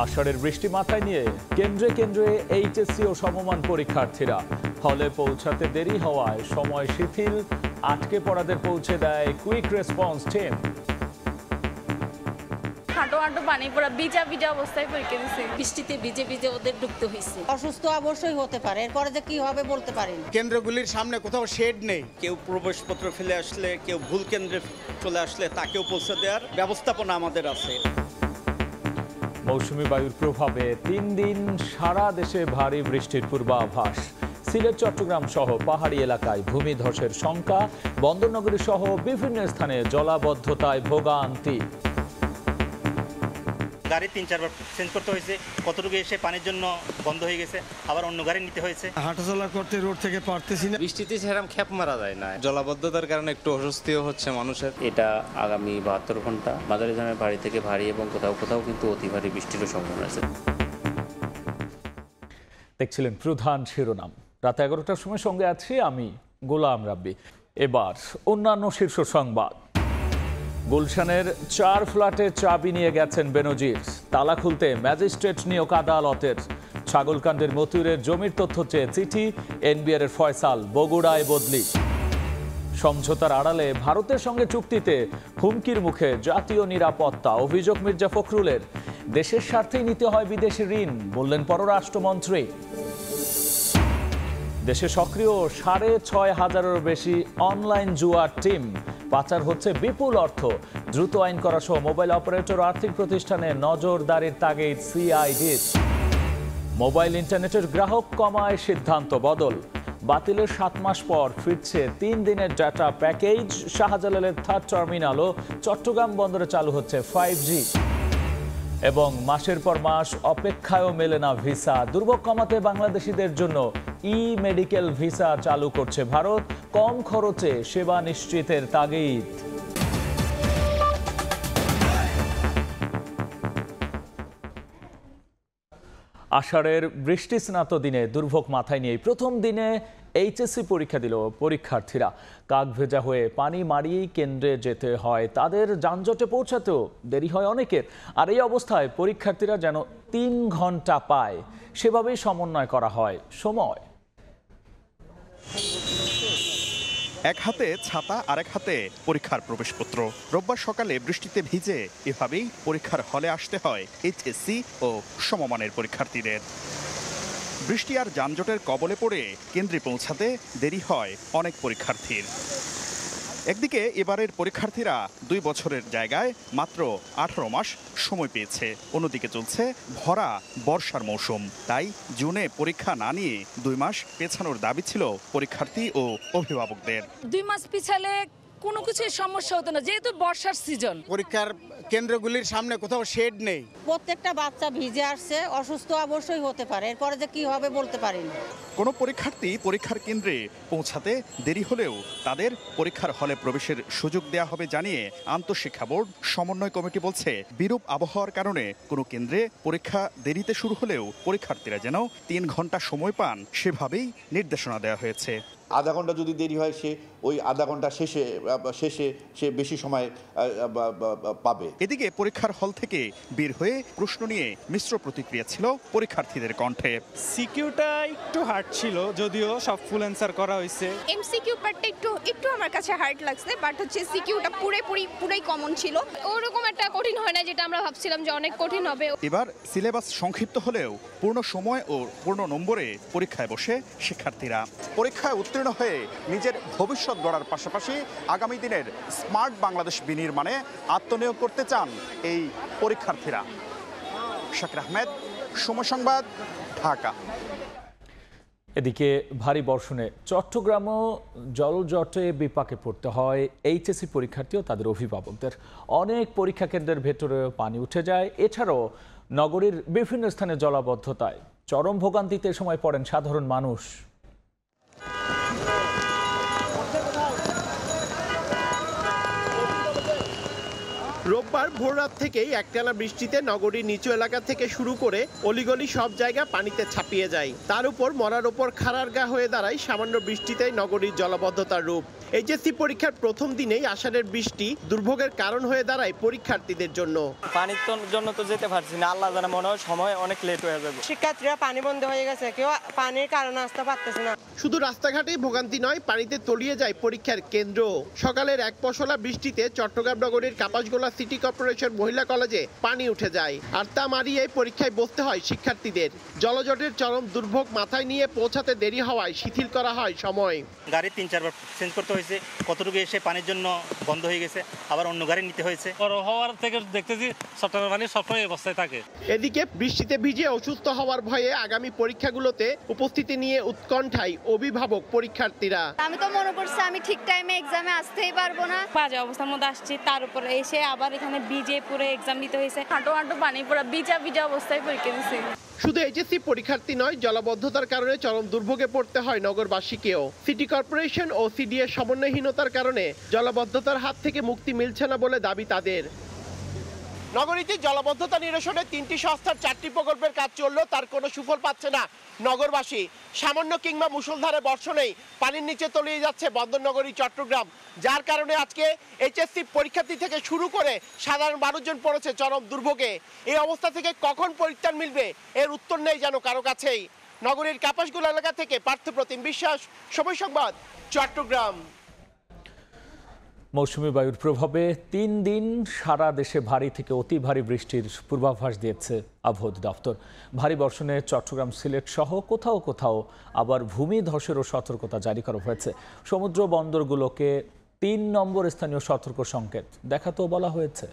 আষাঢ়ের বৃষ্টি মাথায় নিয়ে কেন্দ্রে কেন্দ্রে এইচএসসি ও সমমান পরীক্ষার্থীরা হলে পৌঁছাতে দেরি হওয়ায় সময় শিথিল, আটকে পড়াদের পৌঁছে দেয় কুইক রেসপন্স টিম। পানি পুরো ভিজা ভিজা অবস্থায় পরীক্ষা দিচ্ছে। বৃষ্টিতে ভিজে ভিজে ওদের ঢুকতে হয়েছে। অসুস্থ অবশ্যই হতে পারে, এরপরে যে কি হবে বলতে পারেন। কেন্দ্রগুলির সামনে কোথাও শেড নেই। কেউ প্রবেশপত্র ফেলে আসলে, কেউ ভুল কেন্দ্রে চলে আসলে তাকেও পৌঁছে দেওয়ার ব্যবস্থাপনা আমাদের আছে। মৌসুমী বায়ুর প্রভাবে 3 দিন সারা দেশে ভারী বৃষ্টির পূর্বাভাস। সিলেট, চট্টগ্রাম সহ পাহাড়ি এলাকায় ভূমিধসের শঙ্কা, বন্দরনগরী সহ বিভিন্ন স্থানে জলাবদ্ধতায় ভোগান্তি। গাড়ি 3-4 বার চেঞ্জ করতে হয়েছে, কতটুকু এসে পানির জন্য বন্ধ হয়ে গেছে, আবার অন্য গাড়ি নিতে হয়েছে। হাঁটাচলা করতে রোড থেকে পারতেছি না। বৃষ্টিতে সেরকম খ্যাপ মারা যায় না, জলাবদ্ধতার কারণে একটু অস্বস্তিও হচ্ছে মানুষের। এটা আগামী 72 ঘন্টা মাঝারি ধরনের ভারী থেকে ভারী এবং কোথাও কোথাও কিন্তু অতি ভারী বৃষ্টিরও সম্ভাবনা আছে। দেখছিলেন প্রধান শিরোনাম। রাত 11টার সময় সঙ্গে আছি আমি গোলাম রাব্বি। এবার অন্যান্য শীর্ষ সংবাদ। গুলশানের 4 ফ্ল্যাটে চাবি নিয়ে গেছেন বেনজির, তালা খুলতে ম্যাজিস্ট্রেট নিয়োগ আদালতের। ছাগলকান্ডের মতিউরের জমির তথ্য চেয়ে চিঠি, এনবিআর এর ফয়সাল, বগুড়ায় বদলি। সমঝোতার আড়ালে ভারতের সঙ্গে চুক্তিতে হুমকির মুখে জাতীয় নিরাপত্তা, অভিযোগ মির্জা ফখরুলের। দেশের স্বার্থেই নিতে হয় বিদেশি ঋণ, বললেন পররাষ্ট্রমন্ত্রী। দেশে সক্রিয় 6,500-এরও বেশি অনলাইন জুয়ার টিম, পাচার হচ্ছে বিপুল অর্থ। দ্রুত আইন করা সহ মোবাইল অপারেটর আর্থিক প্রতিষ্ঠানে নজরদারির তাগিদ সিআইডির। মোবাইল ইন্টারনেটের গ্রাহক কমায় সিদ্ধান্ত বদল, বাতিলের 7 মাস পর ফিরছে 3 দিনের ডাটা প্যাকেজ। শাহজালালের 3rd টার্মিনাল ও চট্টগ্রাম বন্দরে চালু হচ্ছে 5G। এবং মাসের পর মাস অপেক্ষায়ও মেলে না ভিসা, দুর্ভোগ কমাতে বাংলাদেশিদের জন্য মেডিকেল ভিসা চালু করছে ভারত, কম খরচে সেবা নিশ্চিতের তাগিদ। আষাঢ়ের বৃষ্টি স্নাত দিনে দুর্ভোগ মাথায় নিয়ে প্রথম দিনে এইচএসসি পরীক্ষা দিল পরীক্ষার্থীরা। কাক ভেজা হয়ে পানি মারিয়েই কেন্দ্রে যেতে হয় তাদের, যানজটে পৌঁছাতেও দেরি হয় অনেকের। আর এই অবস্থায় পরীক্ষার্থীরা যেন 3 ঘন্টা পায়, সেভাবেই সমন্বয় করা হয় সময়। এক হাতে ছাতা, আরেক হাতে পরীক্ষার প্রবেশপত্র। রোববার সকালে বৃষ্টিতে ভিজে এভাবেই পরীক্ষার হলে আসতে হয় এইচএসসি ও সমমানের পরীক্ষার্থীদের। বৃষ্টি আর যানজটের কবলে পড়ে কেন্দ্রে পৌঁছাতে দেরি হয় অনেক পরীক্ষার্থীর। একদিকে এবারের পরীক্ষার্থীরা 2 বছরের জায়গায় মাত্র 18 মাস সময় পেয়েছে, অন্যদিকে চলছে ভরা বর্ষার মৌসুম। তাই জুনে পরীক্ষা না নিয়ে 2 মাস পেছানোর দাবি ছিল পরীক্ষার্থী ও অভিভাবকদের। 2 মাস পিছালে কোনো কিছু সমস্যা হতো না, যেহেতু বর্ষার সিজন। পরীক্ষার কেন্দ্রগুলির সামনে কোথাও শেড নেই। প্রত্যেকটা বাচ্চা ভিজে আসছে, অসুস্থ অবশ্যই হতে পারে, এরপরে যে কি হবে বলতে পারেন। কোনো পরীক্ষার্থী পরীক্ষার কেন্দ্রে পৌঁছাতে দেরি হলেও তাদের পরীক্ষার হলে প্রবেশের সুযোগ দেওয়া হবে জানিয়ে আন্তঃশিক্ষা বোর্ড সমন্বয় কমিটি বলছে, বিরূপ আবহাওয়ার কারণে কোনো কেন্দ্রে পরীক্ষা দেরিতে শুরু হলেও পরীক্ষার্থীরা যেন 3 ঘন্টা সময় পান, সেভাবেই নির্দেশনা দেওয়া হয়েছে। আধা ঘন্টা যদি দেরি হয়, সে ওই আধা ঘন্টা শেষে সে বেশি সময় পাবে। এদিকে পরীক্ষার হল থেকে বের হয়ে প্রশ্ন নিয়ে মিশ্র প্রতিক্রিয়া ছিল পরীক্ষার্থীদের কণ্ঠে। সিকিউটা একটু হার্ড ছিল, যদিও সব ফুল অ্যান্সার করা হয়েছে। এমসিকিউ পার্টটা একটু আমার কাছে হার্ড লাগছে, বাট হচ্ছে সিকিউটা পুরাই কমন ছিল। ওরকম একটা কঠিন হয় না যেটা আমরা ভাবছিলাম যে অনেক কঠিন হবে। এবার সিলেবাস সংক্ষিপ্ত হলেও পূর্ণ সময় ও পূর্ণ নম্বরে পরীক্ষায় বসে শিক্ষার্থীরা। পরীক্ষায় উত্তীর্ণ হয়ে নিজের ভবিষ্যৎ গড়ার পাশাপাশি আগামী দিনের স্মার্ট বাংলাদেশ বিনির্মাণে আত্মনিয়োগ করতে চান এই পরীক্ষার্থীরা। শাকির আহমেদ, সময় সংবাদ, ঢাকা। এদিকে ভারী বর্ষণে চট্টগ্রামও জলজটে বিপাকে পড়তে হয় এইচএসসি পরীক্ষার্থী ও তাদের অভিভাবকদের। অনেক পরীক্ষা কেন্দ্রের ভেতরে পানি উঠে যায়। এছাড়াও নগরীর বিভিন্ন স্থানে জলাবদ্ধতায় চরম ভোগান্তিতে সময় পড়েন সাধারণ মানুষ। রোববার ভোররাত থেকেই একটানা বৃষ্টিতে নগরীর নিচু এলাকা থেকে শুরু করে অলিগলি সব জায়গা পানিতে ছাপিয়ে যায়। তার উপর মরার ওপর খাড়ার গা হয়ে দাঁড়ায় সামান্য বৃষ্টিতেই নগরীর জলাবদ্ধতার রূপ। এইচএসসি পরীক্ষার প্রথম দিনেই আষাঢ়ের বৃষ্টি দুর্ভোগের কারণ হয়ে দাঁড়ায় পরীক্ষার্থীদের জন্য। পানির জন্য তো যেতে পারছি না, আল্লাহ জানে, মনে হয় সময় অনেক লেট হয়ে যাবে। শিক্ষার্থীরা পানি বন্ধ হয়ে গেছে, কেউ পানির কারণে আসতে পারতেছে না। শুধু রাস্তাঘাটেই ভোগান্তি নয়, পানিতে তলিয়ে যায় পরীক্ষার কেন্দ্র। সকালের এক পশলা বৃষ্টিতে চট্টগ্রাম নগরীর কাপাসগোলা সিটি কর্পোরেশন মহিলা কলেজে পানি উঠে যায়, আর তা মারিয়ে পরীক্ষায় বসতে হয় শিক্ষার্থীদের। জলজটের চরম দুর্ভোগ মাথায় নিয়ে পৌঁছাতে দেরি হওয়ায় শিথিল করা হয় সময়। গাড়ি 3-4 বার চেঞ্জ করতে হয়েছে, কতটুকু এসে পানির জন্য বন্ধ হয়ে গেছে, আবার অন্য গাড়ি নিতে হয়েছে। বড় হওয়ার থেকে দেখতেছি চট্টগ্রাম পানি সবসময় অবস্থায় থাকে। এদিকে বৃষ্টিতে ভিজে অসুস্থ হওয়ার ভয়ে আগামী পরীক্ষাগুলোতে উপস্থিতি নিয়ে উৎকণ্ঠায় অভিভাবক পরীক্ষার্থীরা। আমি তো মনে করছি আমি ঠিক টাইমে এক্সামে আসতেই পারবো না। বাজে অবস্থার মধ্যে আসছি, তার উপরে এসে আবার এখানে ভিজে পুরো এক্সাম দিতে হয়েছে। হাঁটো পানি পুরো ভিজা অবস্থায় পরীক্ষা দিচ্ছি। শুধু এইচএসসি পরীক্ষার্থী নয়, জলাবদ্ধতার কারণে চরম দুর্ভোগে পড়তে হয় নগরবাসীকেও। সিটি কর্পোরেশন ও সিডিএর সমন্বয়হীনতার কারণে জলাবদ্ধতার হাত থেকে মুক্তি মিলছে না বলে দাবি তাদের। নগরীতে জলাবদ্ধতা নিরসনে 3টি সংস্থার 4টি প্রকল্পের কাজ চললেও তার কোনো সুফল পাচ্ছে না নগরবাসী। সামান্য কিংবা মুষলধারে বর্ষণেই পানির নিচে তলিয়ে যাচ্ছে বন্দরনগরী চট্টগ্রাম, যার কারণে আজকে এইচএসসি পরীক্ষার্থী থেকে শুরু করে সাধারণ মানুষজন পড়েছে চরম দুর্ভোগে। এই অবস্থা থেকে কখন পরিত্রাণ মিলবে এর উত্তর নেই যেন কারো কাছেই। নগরীর কাপাসগোলা এলাকা থেকে পার্থপ্রতিম বিশ্বাস, সময় সংবাদ, চট্টগ্রাম। মৌসুমী বায়ুর প্রভাবে 3 দিন সারা দেশে ভারী থেকে অতি ভারী বৃষ্টির পূর্বাভাস দিয়েছে আবহাওয়া দপ্তর। ভারী বর্ষণে চট্টগ্রাম, সিলেট সহ কোথাও কোথাও আবার ভূমিধসেরও সতর্কতা জারি করা হয়েছে। সমুদ্র বন্দরগুলোকে 3 নম্বর স্থানীয় সতর্ক সংকেত দেখাতেও বলা হয়েছে।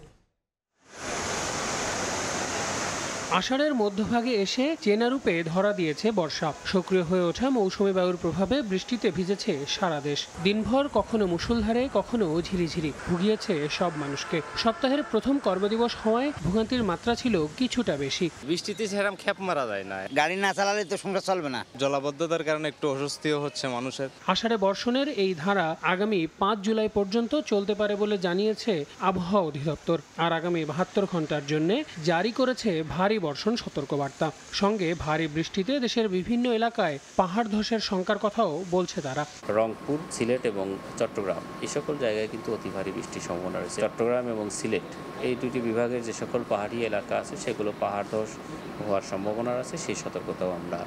আষাঢ়ের মধ্যভাগে এসে চেনা রূপে ধরা দিয়েছে বর্ষা। সক্রিয় হয়ে ওঠা মৌসুমী বায়ুর প্রভাবে বৃষ্টিতে ভিজেছে সারা দেশ। দিনভর কখনো মুষলধারে, কখনো ঝিরিঝিরি ভুগিয়েছে সব মানুষকে। সপ্তাহের প্রথম কর্মদিবস হওয়ায় ভোগান্তির মাত্রা ছিল কিছুটা বেশি। বৃষ্টিতে সেরকম খ্যাপ মারা যায় না, গাড়ি না চালালে তো সংসার চলবে না। জলাবদ্ধতার কারণে একটু অস্বস্তিও হচ্ছে মানুষের। আষাঢ়ে বর্ষণের এই ধারা আগামী 5 জুলাই পর্যন্ত চলতে পারে বলে জানিয়েছে আবহাওয়া অধিদপ্তর। আর আগামী 72 ঘন্টার জন্য জারি করেছে ভারী বর্ষণ সতর্কবার্তা। সঙ্গে ভারী বৃষ্টিতে দেশের বিভিন্ন এলাকায় পাহাড় ধসের শঙ্কার কথাও বলছে তারা। রংপুর, সিলেট এবং চট্টগ্রাম এই সকল জায়গায় কিন্তু অতি ভারী বৃষ্টির সম্ভাবনা রয়েছে। চট্টগ্রাম এবং সিলেট এই দুটি বিভাগের যে সকল পাহাড়ি এলাকা আছে সেগুলো পাহাড় ধস হওয়ার সম্ভাবনা আছে, সেই সতর্কতাও আমরা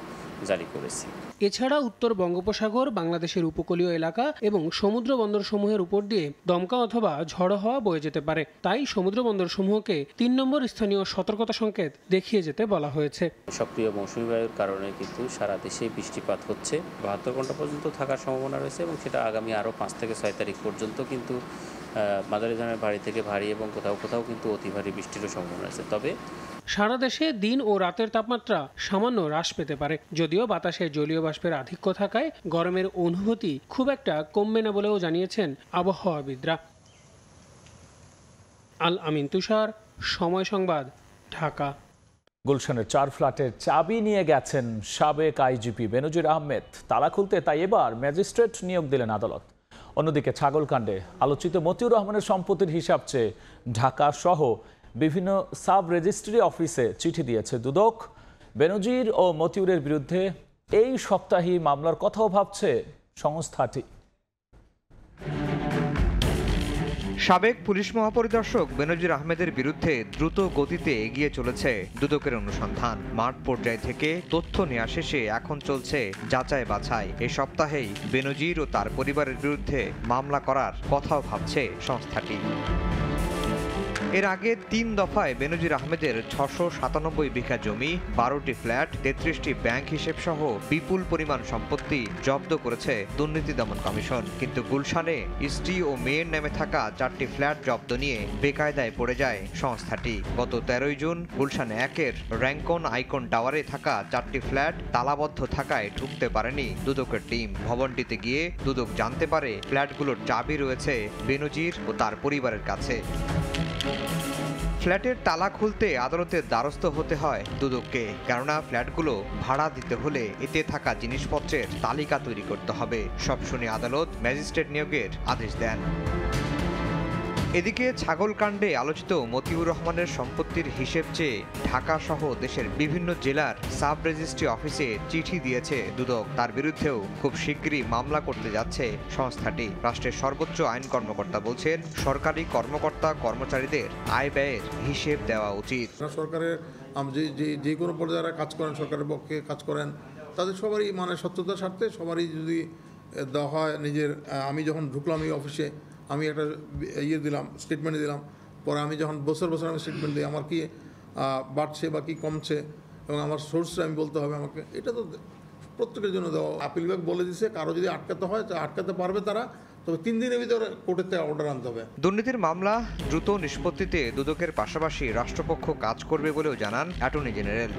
জারি করেছি। এছাড়া উত্তর বঙ্গোপসাগর, বাংলাদেশের উপকূলীয় এলাকা এবং সমুদ্র বন্দরসমূহের উপর দিয়ে দমকা অথবা ঝড়ো হাওয়া বয়ে যেতে পারে। তাই সমুদ্র বন্দরসমূহকে 3 নম্বর স্থানীয় সতর্কতা সংকেত দেখিয়ে যেতে বলা হয়েছে। সক্রিয় মৌসুমী বায়ুর কারণে কিন্তু সারা দেশে বৃষ্টিপাত হচ্ছে, 72 ঘন্টা পর্যন্ত থাকার সম্ভাবনা রয়েছে এবং সেটা আগামী আরও 5 থেকে 6 তারিখ পর্যন্ত কিন্তু মাঝারি ধরনের ভারী থেকে ভারী এবং কোথাও কোথাও কিন্তু অতি ভারী বৃষ্টিরও সম্ভাবনা আছে। তবে সারা দেশে দিন ও রাতের তাপমাত্রা সামান্য হ্রাস পেতে পারে, যদিও বাতাসে জলীয় বাষ্পের আধিক্য থাকায় গরমের অনুভূতি খুব একটা কমবে না বলেও জানিয়েছেন আবহাওয়াবিদরা। আল আমিন তুষার, সময় সংবাদ, ঢাকা। গুলশানের 4 ফ্ল্যাটের চাবি নিয়ে গেছেন সাবেক আইজিপি বেনজির আহমেদ। তালা খুলতে তাই এবার ম্যাজিস্ট্রেট নিয়োগ দিলেন আদালত। অন্যদিকে ছাগলকাণ্ডে আলোচিত মতিউর রহমানের সম্পত্তির হিসাব চেয়ে ঢাকা সহ বিভিন্ন সাব রেজিস্ট্রি অফিসে চিঠি দিয়েছে দুদক। বেনজির ও মতিউরের বিরুদ্ধে এই সপ্তাহে মামলার কথাও ভাবছে সংস্থাটি। সাবেক পুলিশ মহাপরিদর্শক বেনজির আহমেদের বিরুদ্ধে দ্রুত গতিতে এগিয়ে চলেছে দুদকের অনুসন্ধান। মাঠ পর্যায় থেকে তথ্য নেওয়া শেষে এখন চলছে যাচাই বাছাই। এই সপ্তাহেই বেনজির ও তার পরিবারের বিরুদ্ধে মামলা করার কথাও ভাবছে সংস্থাটি। এর আগে 3 দফায় বেনজির আহমেদের 697 বিঘা জমি, 12টি ফ্ল্যাট, 33টি ব্যাংক হিসেব সহ বিপুল পরিমাণ সম্পত্তি জব্দ করেছে দুর্নীতি দমন কমিশন। কিন্তু গুলশানে স্ত্রী ও মেয়ের নামে থাকা 4টি ফ্ল্যাট জব্দ নিয়ে বেকায়দায় পড়ে যায় সংস্থাটি। গত 13 জুন গুলশান 1-এর র্যাঙ্কন আইকন টাওয়ারে থাকা 4টি ফ্ল্যাট তালাবদ্ধ থাকায় ঢুকতে পারেনি দুদকের টিম। ভবনটিতে গিয়ে দুদক জানতে পারে ফ্ল্যাটগুলোর চাবি রয়েছে বেনজির ও তার পরিবারের কাছে। ফ্ল্যাটের তালা খুলতে আদালতের দ্বারস্থ হতে হয় দুদককে, কেননা ফ্ল্যাটগুলো ভাড়া দিতে হলে এতে থাকা জিনিসপত্রের তালিকা তৈরি করতে হবে। সব শুনে আদালত ম্যাজিস্ট্রেট নিয়োগের আদেশ দেন। এদিকে ছাগলকাণ্ডে আলোচিত মতিউর রহমানের সম্পত্তির হিসেব চেয়ে ঢাকা সহ দেশের বিভিন্ন জেলার সাব রেজিস্ট্রি অফিসে চিঠি দিয়েছে দুদক। তার বিরুদ্ধেও খুব শিগগিরই মামলা করতে যাচ্ছে সংস্থাটি। রাষ্ট্রের সর্বোচ্চ আইন কর্মকর্তা বলছেন, সরকারি কর্মকর্তা কর্মচারীদের আয় ব্যয়ের হিসেব দেওয়া উচিত। সরকারের যে কোনো পর্যায়ে কাজ করেন, সরকারের পক্ষে কাজ করেন, তাদের সবারই স্বচ্ছতার স্বার্থে সবারই যদি দেওয়া হয় নিজের। আমি যখন ঢুকলাম এই অফিসে, আমি একটা দিলাম, স্টেটমেন্ট দিলাম, পরে আমি যখন বছর আমি স্টেটমেন্ট দিই আমার কি বাড়ছে বা কি কমছে এবং আমার সোর্সটা আমি বলতে হবে আমাকে। এটা তো প্রত্যেকের জন্য দেওয়া। আপিল বিভাগ বলে দিচ্ছে কারো যদি আটকাতে হয় আটকাতে পারবে তারা, তবে 3 দিনের ভিতরে কোর্টের থেকে অর্ডার আনতে হবে। দুর্নীতির মামলা দ্রুত নিষ্পত্তিতে দুদকের পাশাপাশি রাষ্ট্রপক্ষ কাজ করবে বলেও জানান অ্যাটর্নি জেনারেল।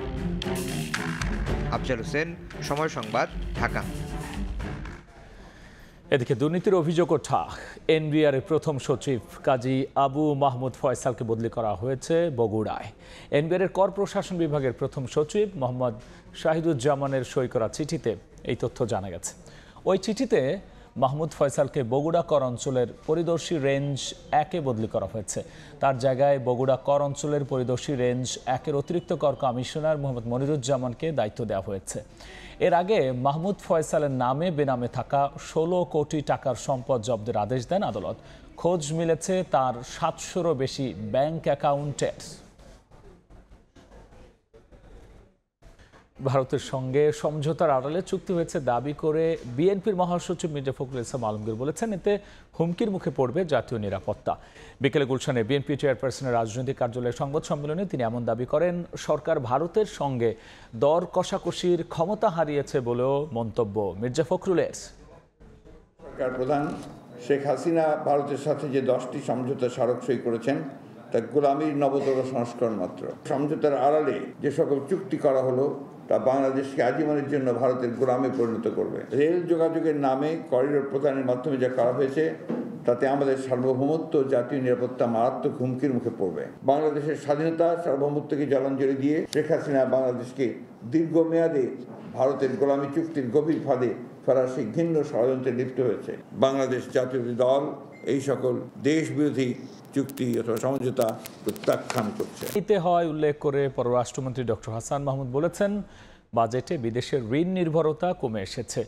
আফজাল হোসেন, সময় সংবাদ, ঢাকা। এদিকে দুর্নীতির অভিযোগ ওঠা এনবিআর এর প্রথম সচিব কাজী আবু মাহমুদ ফয়সালকে বদলি করা হয়েছে বগুড়ায়। এনবিআর এর কর প্রশাসন বিভাগের প্রথম সচিব মোহাম্মদ শাহিদুজ্জামানের সই করা চিঠিতে এই তথ্য জানা গেছে। ওই চিঠিতে মাহমুদ ফয়সালকে বগুড়া কর অঞ্চলের পরিদর্শী রেঞ্জ 1-এ বদলি করা হয়েছে। তার জায়গায় বগুড়া কর অঞ্চলের পরিদর্শী রেঞ্জ 1-এর অতিরিক্ত কর কমিশনার মোহাম্মদ মনিরুজ্জামানকে দায়িত্ব দেওয়া হয়েছে। এর আগে মাহমুদ ফয়সালের নামে বেনামে থাকা 16 কোটি টাকার সম্পদ জব্দের আদেশ দেন আদালত। খোঁজ মিলেছে তার 700-রও বেশি ব্যাংক অ্যাকাউন্টের। ভারতের সঙ্গে সমঝোতার আড়ালে চুক্তি হয়েছে দাবি করে বিএনপির মহাসচিব মির্জা ফখরুল ইসলাম আলমগীর বলেছেন, এতে হুমকির মুখে পড়বে জাতীয় নিরাপত্তা। বিকেলে গুলশানে বিএনপি চেয়ারপারসনের রাজনৈতিক কার্যালয়ের সংবাদ সম্মেলনে তিনি এমন দাবি করেন। সরকার ভারতের সঙ্গে দর কষাকষির ক্ষমতা হারিয়েছে বলেও মন্তব্য মির্জা ফখরুলের। সরকার প্রধান শেখ হাসিনা ভারতের সাথে যে 10টি সমঝোতা স্মারক সই করেছেন তা গোলামির নবতর সংস্করণ মাত্র। সমঝোতার আড়ালে যে সকল চুক্তি করা হলো তা বাংলাদেশকে আজীবনের জন্য ভারতের গোলামে পরিণত করবে। রেল যোগাযোগের নামে করিডোর প্রদানের মাধ্যমে যা করা হয়েছে তাতে আমাদের সার্বভৌমত্ব, জাতীয় নিরাপত্তা মারাত্মক হুমকির মুখে পড়বে। বাংলাদেশের স্বাধীনতা, সার্বভৌমত্বকে জলাঞ্জলি দিয়ে শেখ হাসিনা বাংলাদেশকে দীর্ঘমেয়াদে ভারতের গোলামী চুক্তির গভীর ফাঁদে ফেরার সেই ঘৃণ্য ষড়যন্ত্রে লিপ্ত হয়েছে। বাংলাদেশ জাতীয় দল এই সকল দেশ বিরোধী চুক্তি অথবা সমঝোতা প্রত্যাখ্যান করছে। এতে হয় উল্লেখ করে পররাষ্ট্রমন্ত্রী ডক্টর হাসান মাহমুদ বলেছেন, বাজেটে বিদেশের ঋণ নির্ভরতা কমে এসেছে।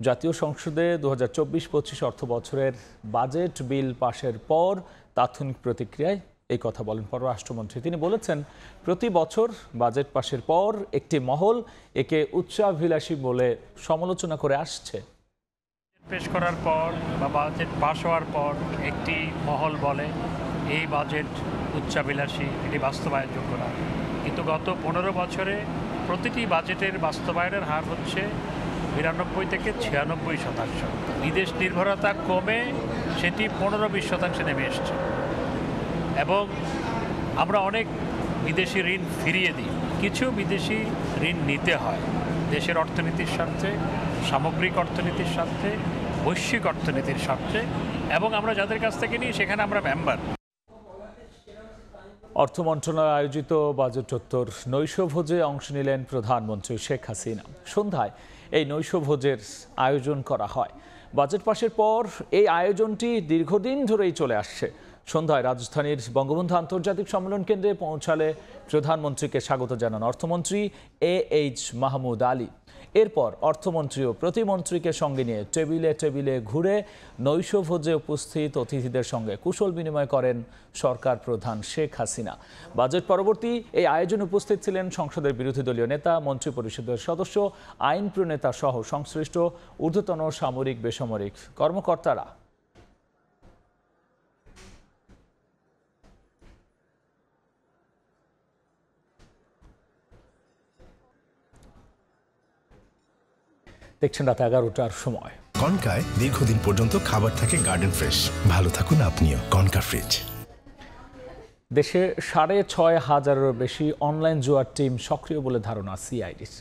জাতীয় সংসদে 2024-25 অর্থ বছরের বাজেট বিল পাশের পর তাৎক্ষণিক প্রতিক্রিয়ায় এই কথা বলেন পররাষ্ট্রমন্ত্রী। তিনি বলেছেন, প্রতি বছর বাজেট পাশের পর একটি মহল একে উচ্চাভিলাষী বলে সমালোচনা করে আসছে। পেশ করার পর বা বাজেট পাশ হওয়ার পর একটি মহল বলে এই বাজেট উচ্চাভিলাষী, এটি বাস্তবায়নযোগ্য না। কিন্তু গত 15 বছরে প্রতিটি বাজেটের বাস্তবায়নের হার হচ্ছে 92 থেকে 96%। বিদেশ নির্ভরতা কমে সেটি 15-20% নেমে এসছে এবং আমরা অনেক বিদেশি ঋণ ফিরিয়ে দিই। কিছু বিদেশি ঋণ নিতে হয় দেশের অর্থনীতির স্বার্থে, সামগ্রিক অর্থনীতির স্বার্থে, বৈশ্বিক অর্থনীতির স্বার্থে, এবং আমরা যাদের কাছ থেকে নিই সেখানে আমরা মেম্বার। অর্থ মন্ত্রণালয় আয়োজিত বাজেটোত্তর নৈশভোজে অংশ নিলেন প্রধানমন্ত্রী শেখ হাসিনা। সন্ধ্যায় এই নৈশভোজের আয়োজন করা হয়। বাজেট পাশের পর এই আয়োজনটি দীর্ঘদিন ধরেই চলে আসছে। সন্ধ্যায় রাজধানীর বঙ্গবন্ধু আন্তর্জাতিক সম্মেলন কেন্দ্রে পৌঁছালে প্রধানমন্ত্রীকে স্বাগত জানান অর্থমন্ত্রী AH মাহমুদ আলী। এরপর অর্থমন্ত্রী ও প্রতিমন্ত্রীকে সঙ্গে নিয়ে টেবিলে টেবিলে ঘুরে নৈশভোজে উপস্থিত অতিথিদের সঙ্গে কুশল বিনিময় করেন সরকার প্রধান শেখ হাসিনা। বাজেট পরবর্তী এই আয়োজনে উপস্থিত ছিলেন সংসদের বিরোধী দলীয় নেতা, মন্ত্রিপরিষদের সদস্য, আইন প্রণেতা সহ সংশ্লিষ্ট ঊর্ধ্বতন সামরিক বেসামরিক কর্মকর্তারা। দেখছেন রাত 11টার সময়। কনকায় দীর্ঘদিন পর্যন্ত খাবার থাকে গার্ডেন ফ্রেশ। ভালো থাকুন আপনিও। Concha fridge. দেশে 6,500-এরও বেশি অনলাইন জুয়ার টিম সক্রিয় বলে ধারণা সিআইডির।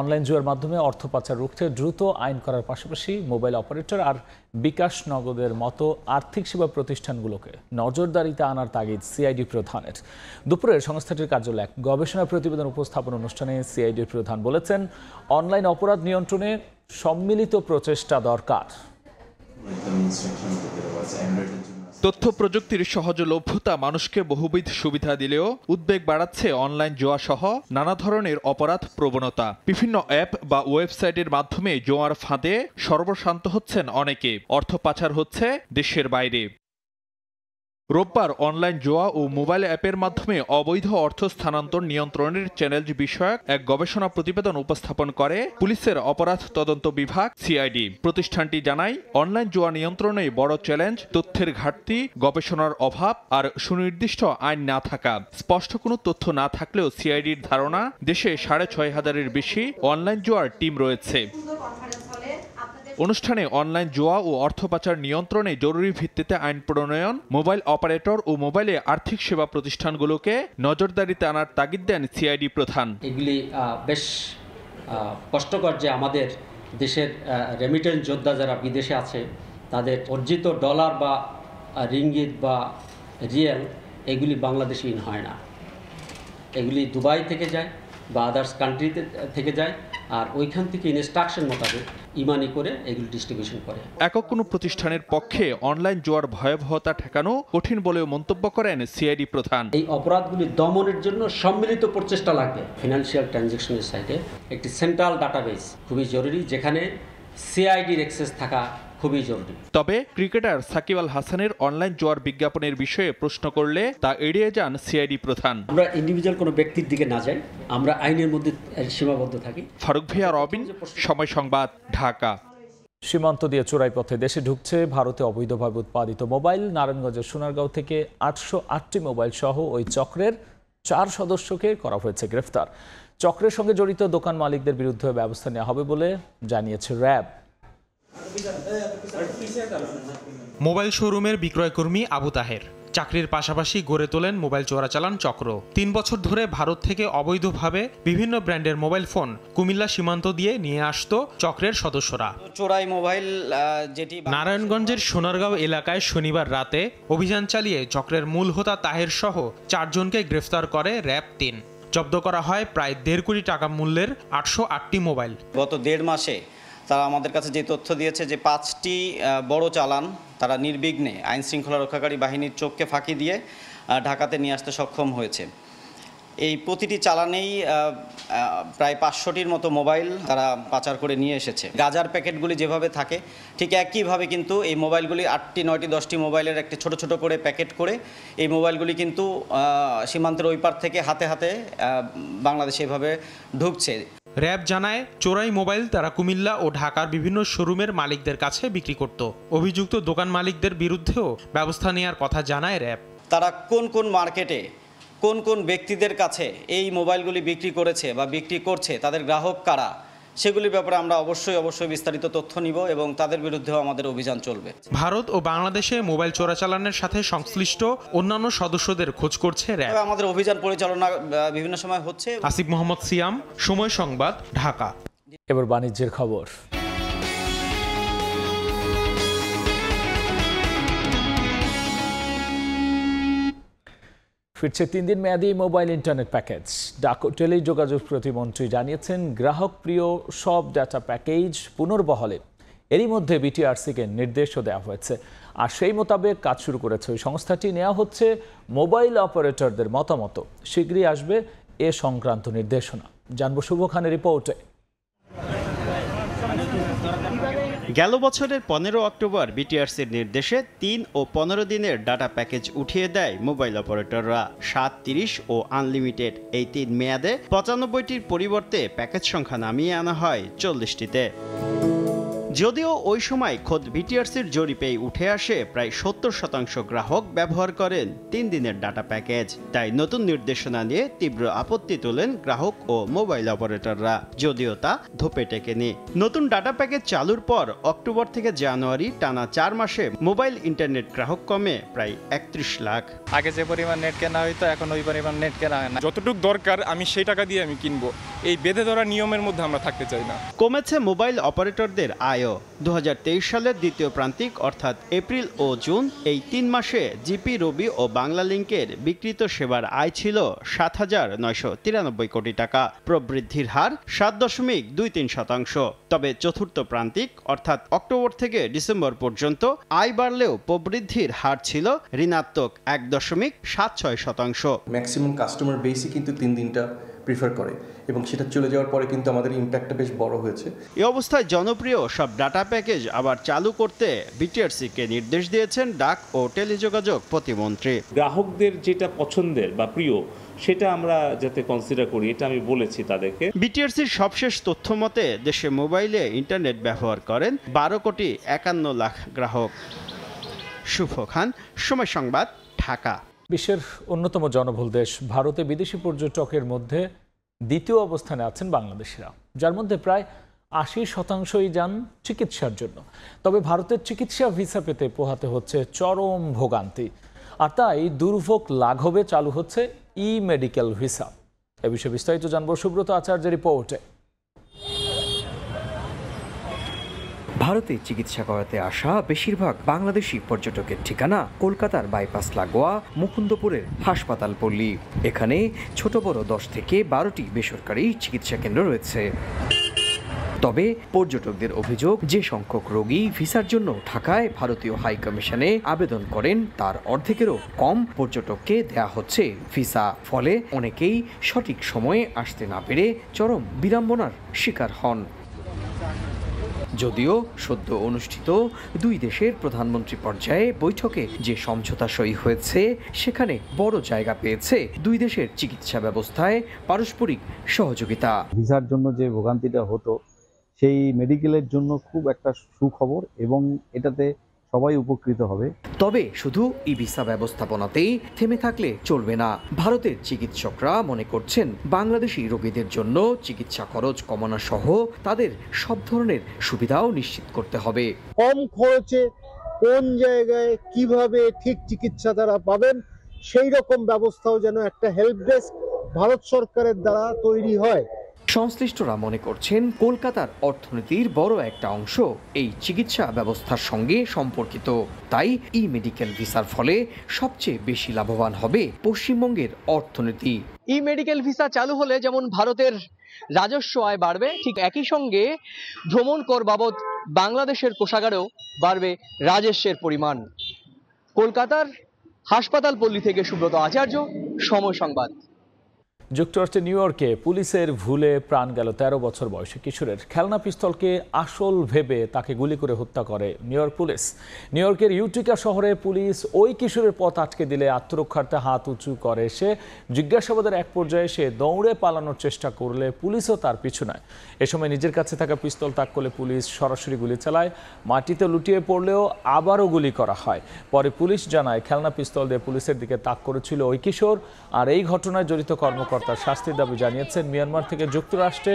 অনলাইন জুয়ার মাধ্যমে অর্থ পাচার রুখতে দ্রুত আইন করার পাশাপাশি মোবাইল অপারেটর আর বিকাশ নগদের মতো আর্থিক সেবা প্রতিষ্ঠানগুলোকে নজরদারিতে আনার তাগিদ সিআইডি প্রধানের। দুপুরে সংস্থাটির কার্যালয়ে এক গবেষণা প্রতিবেদন উপস্থাপন অনুষ্ঠানে সিআইডির প্রধান বলেছেন, অনলাইন অপরাধ নিয়ন্ত্রণে সম্মিলিত প্রচেষ্টা দরকার। তথ্য প্রযুক্তির সহজলভ্যতা মানুষকে বহুবিধ সুবিধা দিলেও উদ্বেগ বাড়াচ্ছে অনলাইন জুয়া সহ নানা ধরনের অপরাধ প্রবণতা। বিভিন্ন অ্যাপ বা ওয়েবসাইটের মাধ্যমে জুয়ার ফাঁদে সর্বশান্ত হচ্ছেন অনেকে, অর্থ পাচার হচ্ছে দেশের বাইরে। রোববার অনলাইন জুয়া ও মোবাইল অ্যাপের মাধ্যমে অবৈধ অর্থ স্থানান্তর নিয়ন্ত্রণের চ্যালেঞ্জ বিষয়ক এক গবেষণা প্রতিবেদন উপস্থাপন করে পুলিশের অপরাধ তদন্ত বিভাগ সিআইডি। প্রতিষ্ঠানটি জানায়, অনলাইন জুয়া নিয়ন্ত্রণে বড় চ্যালেঞ্জ তথ্যের ঘাটতি, গবেষণার অভাব আর সুনির্দিষ্ট আইন না থাকা। স্পষ্ট কোনো তথ্য না থাকলেও সিআইডির ধারণা দেশে 6,500-এর বেশি অনলাইন জুয়ার টিম রয়েছে। অনুষ্ঠানে অনলাইন জুয়া ও অর্থ পাচার নিয়ন্ত্রণে জরুরি ভিত্তিতে আইন প্রণয়ন, মোবাইল অপারেটর ও মোবাইলে আর্থিক সেবা প্রতিষ্ঠানগুলোকে নজরদারিতে আনার তাগিদ দেন সিআইডি প্রধান। এগুলি বেশ কষ্টকর যে আমাদের দেশের রেমিটেন্স যোদ্ধা যারা বিদেশে আছে তাদের অর্জিত ডলার বা রিঙ্গিত বা রিয়েল এগুলি বাংলাদেশে ইন হয় না, এগুলি দুবাই থেকে যায় বা আদার্স কান্ট্রিতে থেকে যায়, আর ওইখান থেকে ইনস্ট্রাকশন মোতাবেক ইমানি করে এগুলি ডিস্ট্রিবিউশন করে। একক কোনো প্রতিষ্ঠানের পক্ষে অনলাইন জুয়ার ভয়াবহতা ঠেকানো কঠিন বলেও মন্তব্য করেন সিআইডি প্রধান। এই অপরাধগুলি দমনের জন্য সম্মিলিত প্রচেষ্টা লাগবে। ফিনান্সিয়াল ট্রানজ্যাকশনের সাইডে একটি সেন্ট্রাল ডাটাবেস খুবই জরুরি, যেখানে সিআইডির অ্যাক্সেস থাকা খুবই জরুরি। তবে ক্রিকেটার সাকিব আল হাসানের অনলাইন জুয়ার বিজ্ঞাপনের বিষয়ে প্রশ্ন করলে তা এড়িয়ে যান সিআইডি প্রধান। আমরা ইন্ডিভিজুয়াল কোনো ব্যক্তির দিকে না যাই, আমরা আইনের মধ্যে সীমাবদ্ধ থাকি। ফারুক ভাইয়া, রবিন, সময় সংবাদ, ঢাকা। সীমান্ত দিয়ে চোরাই পথে দেশে ঢুকছে ভারতে অবৈধভাবে উৎপাদিত মোবাইল। নারায়ণগঞ্জের সোনারগাঁও থেকে 808টি মোবাইল সহ ওই চক্রের 4 সদস্যকে করা হয়েছে গ্রেফতার। চক্রের সঙ্গে জড়িত দোকান মালিকদের বিরুদ্ধে ব্যবস্থা নেওয়া হবে বলে জানিয়েছে র্যাব। মোবাইল শোরুমের বিক্রয়কর্মী আবু তাহের চাকরির পাশাপাশি গড়ে তোলেন মোবাইল চোরাচালান চক্র। 3 বছর ধরে ভারত থেকে অবৈধভাবে বিভিন্ন ব্র্যান্ডের মোবাইল ফোন কুমিল্লা সীমান্ত দিয়ে নিয়ে আসতো চক্রের সদস্যরা। চোরাই মোবাইল যেটি নারায়ণগঞ্জের সোনারগাঁও এলাকায় শনিবার রাতে অভিযান চালিয়ে চক্রের মূল হোতা তাহের সহ 4 জনকে গ্রেফতার করে র্যাব 3। জব্দ করা হয় প্রায় 1.5 কোটি টাকা মূল্যের 808টি মোবাইল। গত 1.5 মাসে তারা আমাদের কাছে যে তথ্য দিয়েছে যে 5টি বড় চালান তারা নির্বিঘ্নে আইন শৃঙ্খলা রক্ষাকারী বাহিনীর চোখকে ফাঁকি দিয়ে ঢাকাতে নিয়ে আসতে সক্ষম হয়েছে। এই প্রতিটি চালানেই প্রায় 500টির মতো মোবাইল তারা পাচার করে নিয়ে এসেছে। গাজার প্যাকেটগুলি যেভাবে থাকে ঠিক একইভাবে কিন্তু এই মোবাইলগুলি 8টি 9টি 10টি মোবাইলের একটি ছোট ছোট করে প্যাকেট করে এই মোবাইলগুলি কিন্তু সীমান্তের ওই পার থেকে হাতে হাতে বাংলাদেশে এভাবে ঢুকছে। র্যাব জানায়, চোরাই মোবাইল তারা কুমিল্লা ও ঢাকার বিভিন্ন শোরুমের মালিকদের কাছে বিক্রি করত। অভিযুক্ত দোকান মালিকদের বিরুদ্ধেও ব্যবস্থা নেওয়ার কথা জানায় র্যাব। তারা কোন কোন মার্কেটে কোন কোন ব্যক্তিদের কাছে এই মোবাইলগুলি বিক্রি করেছে বা বিক্রি করছে, তাদের গ্রাহক কারা, সেগুলির ব্যাপারে আমরা অবশ্যই বিস্তারিত তথ্য নিব এবং তাদের বিরুদ্ধেও আমাদের অভিযান চলবে। ভারত ও বাংলাদেশে মোবাইল চোরাচালানের সাথে সংশ্লিষ্ট অন্যান্য সদস্যদের খোঁজ করছে র্যাব। আমাদের অভিযান পরিচালনা বিভিন্ন সময় হচ্ছে। আসিফ মোহাম্মদ সিয়াম, সময় সংবাদ, ঢাকা। এবার বাণিজ্যের খবর। ফিরছে 3 দিন মেয়াদী মোবাইল ইন্টারনেট প্যাকেজ। ডাক ও টেলিযোগাযোগ প্রতিমন্ত্রী জানিয়েছেন, গ্রাহক প্রিয় সব ডাটা প্যাকেজ পুনর্বহলে এরই মধ্যে বিটিআরসিকে নির্দেশও দেওয়া হয়েছে, আর সেই মোতাবেক কাজ শুরু করেছে ওই সংস্থাটি। নেওয়া হচ্ছে মোবাইল অপারেটরদের মতামত। শীঘ্রই আসবে এ সংক্রান্ত নির্দেশনা। জানবো শুভ খানের রিপোর্টে। গেল বছরের 15 অক্টোবর বিটিআরসির নির্দেশে 3 ও 15 দিনের ডাটা প্যাকেজ উঠিয়ে দেয় মোবাইল অপারেটররা। 7, 30 ও আনলিমিটেড এই 3 মেয়াদে 95টির পরিবর্তে প্যাকেজ সংখ্যা নামিয়ে আনা হয় 40টিতে। যদিও ওই সময় খোদ বিটিআরসির জরিপেই উঠে আসে প্রায় 70% গ্রাহক ব্যবহার করেন 3 দিনের ডাটা প্যাকেজ। তাই নতুন নির্দেশনা নিয়ে তীব্র আপত্তি তোলেন গ্রাহক ও মোবাইল অপারেটররা, যদিও তা ধোপে টেকেনি। নতুন ডাটা প্যাকেজ চালুর পর অক্টোবর থেকে জানুয়ারি টানা 4 মাসে মোবাইল ইন্টারনেট গ্রাহক কমে প্রায় 31 লাখ। আগে যে পরিমাণ নেট কেনা হইতো এখন ওই পরিমাণ নেট কেনা হয় না। যতটুকু দরকার আমি সেই টাকা দিয়ে আমি কিনবো, এই বেঁধে ধরা নিয়মের মধ্যে আমরা থাকতে চাই না। কমেছে মোবাইল অপারেটরদের আয়ও। 2023 সালের দ্বিতীয় প্রান্তিক অর্থাৎ এপ্রিল ও জুন এই 3 মাসে জিপি, রবি ও বাংলালিংকের বিকৃত সেবার আয় ছিল 7,993 কোটি টাকা, প্রবৃদ্ধির হার 7.23%। তবে চতুর্থ প্রান্তিক অর্থাৎ অক্টোবর থেকে ডিসেম্বর পর্যন্ত আয় বাড়লেও প্রবৃদ্ধির হার ছিল ঋণাত্মক 1.76%। ম্যাক্সিমাম কাস্টমার বেসই কিন্তু 3 দিনটা প্রিফার করে এবং সেটা চলে যাওয়ার পরে কিন্তু আমাদের ইম্প্যাক্টটা বেশ বড় হয়েছে। এই অবস্থায় জনপ্রিয় সব ডাটা প্যাকেজ আবার চালু করতে বিটিআরসিকে নির্দেশ দিয়েছেন ডাক ও টেলিযোগাযোগ প্রতিমন্ত্রী। গ্রাহকদের যেটা পছন্দের বা প্রিয় সেটা আমরা যাতে কনসিডার করি, এটা আমি বলেছি তাদেরকে। বিটিআরসির সবশেষ তথ্য মতে দেশে মোবাইলে ইন্টারনেট ব্যবহার করেন 12,51,00,000 গ্রাহক। শুভ খান, সময় সংবাদ, ঢাকা। বিশ্বের অন্যতম জনবহুল দেশ ভারতে বিদেশি পর্যটকের মধ্যে দ্বিতীয় অবস্থানে আছেন বাংলাদেশিরা, যার মধ্যে প্রায় 80% যান চিকিৎসার জন্য। তবে ভারতের চিকিৎসা ভিসা পেতে পোহাতে হচ্ছে চরম ভোগান্তি, আর তাই দুর্ভোগ লাঘবে চালু হচ্ছে ই-মেডিকেল ভিসা। এ বিষয়ে বিস্তারিত জানবো সুব্রত আচার্যের রিপোর্টে। ভারতে চিকিৎসা করাতে আসা বেশিরভাগ বাংলাদেশি পর্যটকের ঠিকানা কলকাতার বাইপাস লাগোয়া মুকুন্দপুরের হাসপাতাল পল্লী। এখানে ছোট বড় 10 থেকে 12টি বেসরকারি চিকিৎসা কেন্দ্র রয়েছে। তবে পর্যটকদের অভিযোগ, যে সংখ্যক রোগী ভিসার জন্য ঢাকায় ভারতীয় হাই কমিশনে আবেদন করেন তার অর্ধেকেরও কম পর্যটককে দেয়া হচ্ছে ভিসা। ফলে অনেকেই সঠিক সময়ে আসতে না পেরে চরম বিড়ম্বনার শিকার হন। যদিও সদ্য অনুষ্ঠিত দুই দেশের প্রধানমন্ত্রী পর্যায়ে বৈঠকে যে সমঝোতা সই হয়েছে সেখানে বড় জায়গা পেয়েছে দুই দেশের চিকিৎসা ব্যবস্থায় পারস্পরিক সহযোগিতা। ভিসার জন্য যে ভোগান্তিটা হতো সেই মেডিকেলের জন্য খুব একটা সুখবর এবং এটাতে সবাই উপকৃত হবে। তবে শুধু ই ভিসা ব্যবস্থাপনাতেই থেমে থাকলে চলবে না। ভারতের চিকিৎসকরা মনে করছেন বাংলাদেশি রোগীদের জন্য চিকিৎসা খরচ কমানো সহ তাদের সব ধরনের সুবিধাও নিশ্চিত করতে হবে। কম খরচে কোন জায়গায় কিভাবে ঠিক চিকিৎসা তারা পাবেন সেই রকম ব্যবস্থাও যেন একটা হেল্প ডেস্ক ভারত সরকারের দ্বারা তৈরি হয়। সংশ্লিষ্টরা মনে করছেন কলকাতার অর্থনীতির বড় একটা অংশ এই চিকিৎসা ব্যবস্থার সঙ্গে সম্পর্কিত। তাই ই মেডিকেল ভিসার ফলে সবচেয়ে বেশি লাভবান হবে পশ্চিমবঙ্গের অর্থনীতি। ই মেডিকেল ভিসা চালু হলে যেমন ভারতের রাজস্ব আয় বাড়বে, ঠিক একই সঙ্গে ভ্রমণ কর বাবদ বাংলাদেশের কোষাগারেও বাড়বে রাজস্বের পরিমাণ। কলকাতার হাসপাতাল পল্লী থেকে সুব্রত আচার্য, সময় সংবাদ। যুক্তরাষ্ট্রের নিউ ইয়র্কে পুলিশের ভুলে প্রাণ গেল 13 বছর বয়সী কিশোরের। খেলনা পিস্তলকে আসল ভেবে তাকে গুলি করে হত্যা করে নিউ ইয়র্ক পুলিশ। নিউ ইয়র্কের ইউটিকা শহরে পুলিশ ওই কিশোরের পথ আটকে দিলে আত্মরক্ষার্থে হাত উঁচু করে সে। জিজ্ঞাসাবাদের এক পর্যায়ে সে দৌড়ে পালানোর চেষ্টা করলে পুলিশও তার পিছু নেয়। এ সময় নিজের কাছে থাকা পিস্তল তাক করলে পুলিশ সরাসরি গুলি চালায়। মাটিতে লুটিয়ে পড়লেও আবারও গুলি করা হয়। পরে পুলিশ জানায় খেলনা পিস্তল দিয়ে পুলিশের দিকে তাক করেছিল ওই কিশোর। আর এই ঘটনায় জড়িত কর্মকর্তা তার শাস্তির দাবি জানিয়েছেন মিয়ানমার থেকে যুক্তরাষ্ট্রে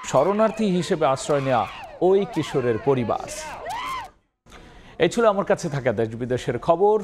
শরণার্থী হিসেবে আশ্রয় নেওয়া ওই কিশোরের পরিবার। এই ছিল আমার কাছে থাকা দেশ বিদেশের খবর।